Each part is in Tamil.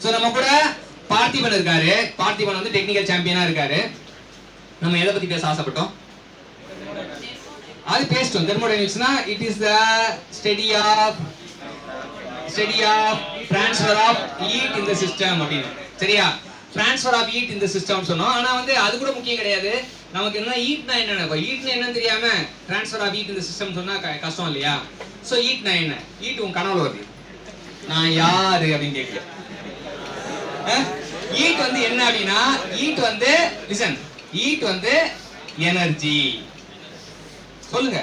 சோ நம்ம கூட பார்த்திபன் இருக்காரு. பார்த்திபன் வந்து டெக்னிக்கல் சாம்பியனா இருக்காரு. நம்ம எதை பத்தி பேச ஆசைப்பட்டோம்? அது பேசிட்டோம். தெர்மோடைனமிக்ஸ்னா it is the study of transfer of heat in the system அப்படின்னு. சரியா? transfer of heat in the system சொன்னோம். ஆனா வந்து அது கூட முக்கியம் கிடையாது. நமக்கு என்ன ஹீட்னா என்னன்னு ஹீட்னா என்னன்னு தெரியாம transfer of heat in the system சொன்னா கஷ்டம் இல்லையா? சோ ஹீட்னா என்ன? ஹீட் உன் கனவுல வருது. நான் யாரு அப்படின்னு கேட்கல. ஹீட் வந்து என்ன அப்படின்னா ஹீட் வந்து லிசன், ஹீட் வந்து எனர்ஜி. சொல்லுங்க.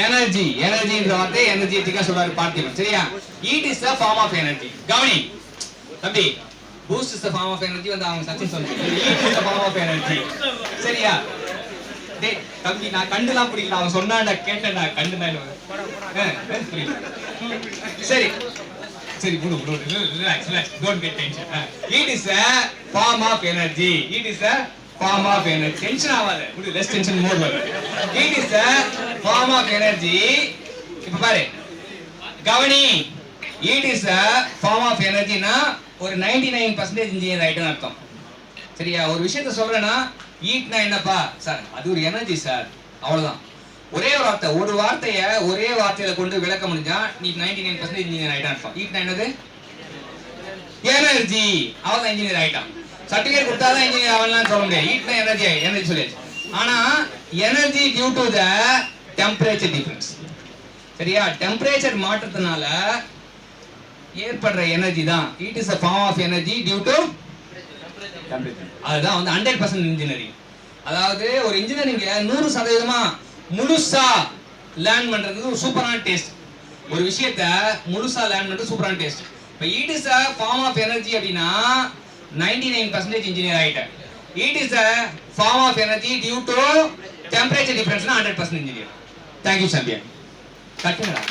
எனர்ஜி எனர்ஜின்ற வார்த்தை எனர்ஜெட்டிக்கா சொல்றாரு பார்த்திபன். சரியா? Heat is the form of energy. கவனி தம்பி, boost is the form of energy வந்து அவங்க சச்சின் சொன்னாங்க. Heat is the form of energy. சரியா? டேய் தம்பி, நான் கண்டுலாம் பிடிக்கல, அவன் சொன்னான்டா கேட்டேன்டா கண்டுனா சரி சரி குடு குடு relax don't get tension. Heat is a form of energy. Heat is a form of energy. Tension ஆகாத, குடு லெஸ் டென்ஷன் மோர் வர. Heat is a form of energy. இப்ப பாரு கவனி, heat is a form of energy னா ஒரு 99% இன்ஜினியர் ஆயிட்டேன்னு அர்த்தம். சரியா? ஒரு விஷயத்தை சொல்றேன்னா ஹீட்னா என்னப்பா சார்? அது ஒரு எனர்ஜி சார், அவ்வளவுதான். ஒரே ஒரு வார்த்தையை ஒரே வார்த்தையில கொண்டு விளக்க முடிஞ்சா நீ 99% இன்ஜினியர் ஆயிட்டான் அர்த்தம். ஹீட்னா என்னது? எனர்ஜி. அவன் இன்ஜினியர் ஆயிட்டான். சர்டிபிகேட் கொடுத்தாதான் இன்ஜினியர் ஆகலாம் சொல்ல முடியாது. ஹீட்னா எனர்ஜி சொல்லியாச்சு. ஆனா energy due to the temperature difference. சரியா? டெம்பரேச்சர் மாற்றத்தினால ஏற்படுற எனர்ஜி தான் heat is a form of energy due to temperature. அதுதான் வந்து 100% இன்ஜினியரிங். அதாவது ஒரு இன்ஜினியரிங்ல 100% முழுசா லேர்ன் பண்றது ஒரு சூப்பரான டேஸ்ட். ஒரு விஷயத்தை முழுசா லேர்ன் பண்றது சூப்பரான டேஸ்ட். இப்போ heat is a form of energy அப்படின்னா 99% இன்ஜினியர் ஆயிட்டேன். Heat is a form of energy due to temperature difference னா 100% இன்ஜினியர். Thank you champion. கட்டுங்கடா.